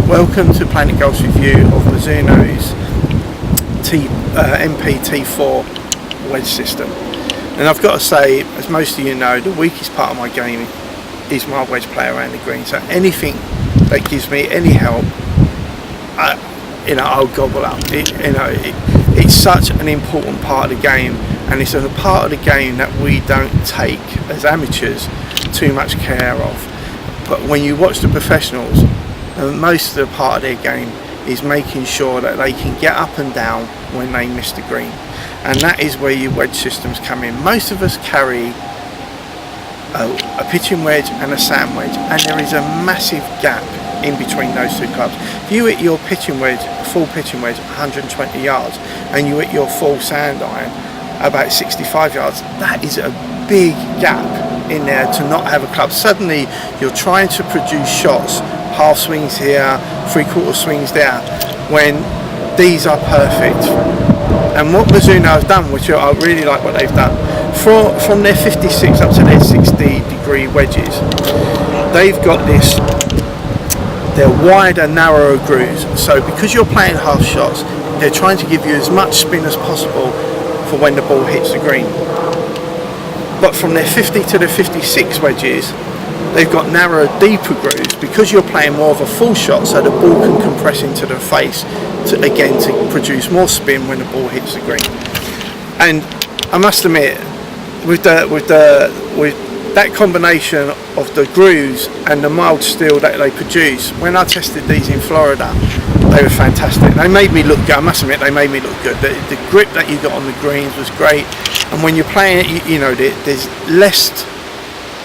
Welcome to Planet Golf's review of Mizuno's MP-T4 wedge system. And I've got to say, as most of you know, the weakest part of my game is my wedge play around the green. So anything that gives me any help, I'll gobble up. It's such an important part of the game, and it's a part of the game that we don't take as amateurs too much care of. But when you watch the professionals, most of the part of their game is making sure that they can get up and down when they miss the green, and that is where your wedge systems come in. Most of us carry a pitching wedge and a sand wedge, and there is a massive gap in between those two clubs. If you hit your pitching wedge, full pitching wedge 120 yards, and you hit your full sand iron about 65 yards, that is a big gap in there to not have a club. Suddenly you're trying to produce shots, half swings here, three-quarter swings there, when these are perfect. And what Mizuno has done, which I really like what they've done, from their 56 up to their 60-degree wedges, they've got they're wider, narrower grooves. So because you're playing half shots, they're trying to give you as much spin as possible for when the ball hits the green. But from their 50 to the 56 wedges, they've got narrower, deeper grooves because you're playing more of a full shot, so the ball can compress into the face to produce more spin when the ball hits the green. And I must admit, with that combination of the grooves and the mild steel that they produce, when I tested these in Florida, they were fantastic. They made me look good. I must admit, they made me look good. The grip that you got on the greens was great, and when you're playing it, there's less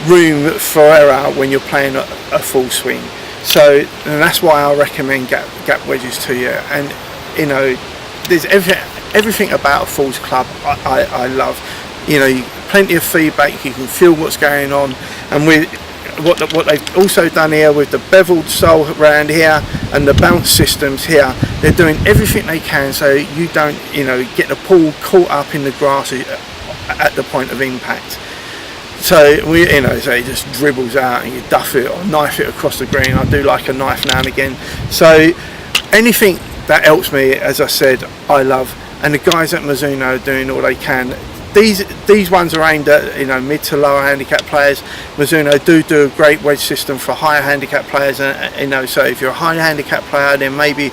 room for error when you're playing a full swing. So, and that's why I recommend gap wedges to you. And there's everything about a full club I love. Plenty of feedback, you can feel what's going on, and with what they've also done here with the beveled sole around here and the bounce systems here, they're doing everything they can so you don't get the ball caught up in the grass at the point of impact. So so it just dribbles out and you duff it or knife it across the green. I do like a knife now and again. So anything that helps me, as I said, I love. And the guys at Mizuno are doing all they can. These ones are aimed at mid to lower handicap players. Mizuno do a great wedge system for higher handicap players, so if you're a high handicap player, then maybe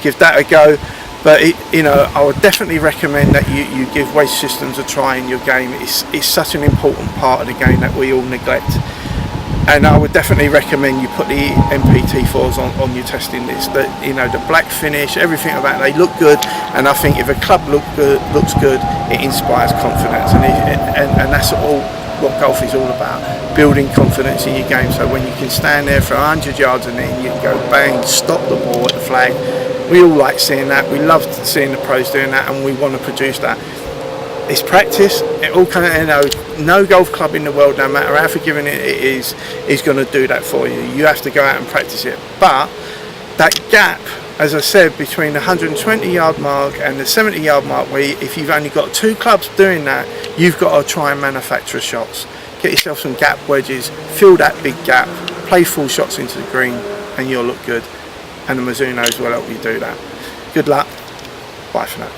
give that a go. But I would definitely recommend that you give wedge systems a try in your game. It's such an important part of the game that we all neglect. And I would definitely recommend you put the MP-T4s on your testing list. The black finish, everything about it, they look good. And I think if a club looks good, it inspires confidence. And that's all what golf is all about, building confidence in your game. So when you can stand there for 100 yards and then you can go bang, stop the ball at the flag. We all like seeing that. We love seeing the pros doing that, and we want to produce that. It's practice. It all no golf club in the world, no matter how forgiving it is going to do that for you. You have to go out and practice it. But that gap, as I said, between the 120-yard mark and the 70-yard mark, where if you've only got two clubs doing that, you've got to try and manufacture shots. Get yourself some gap wedges, fill that big gap, play full shots into the green, and you'll look good. And the Mizunos will help you do that. Good luck. Bye for now.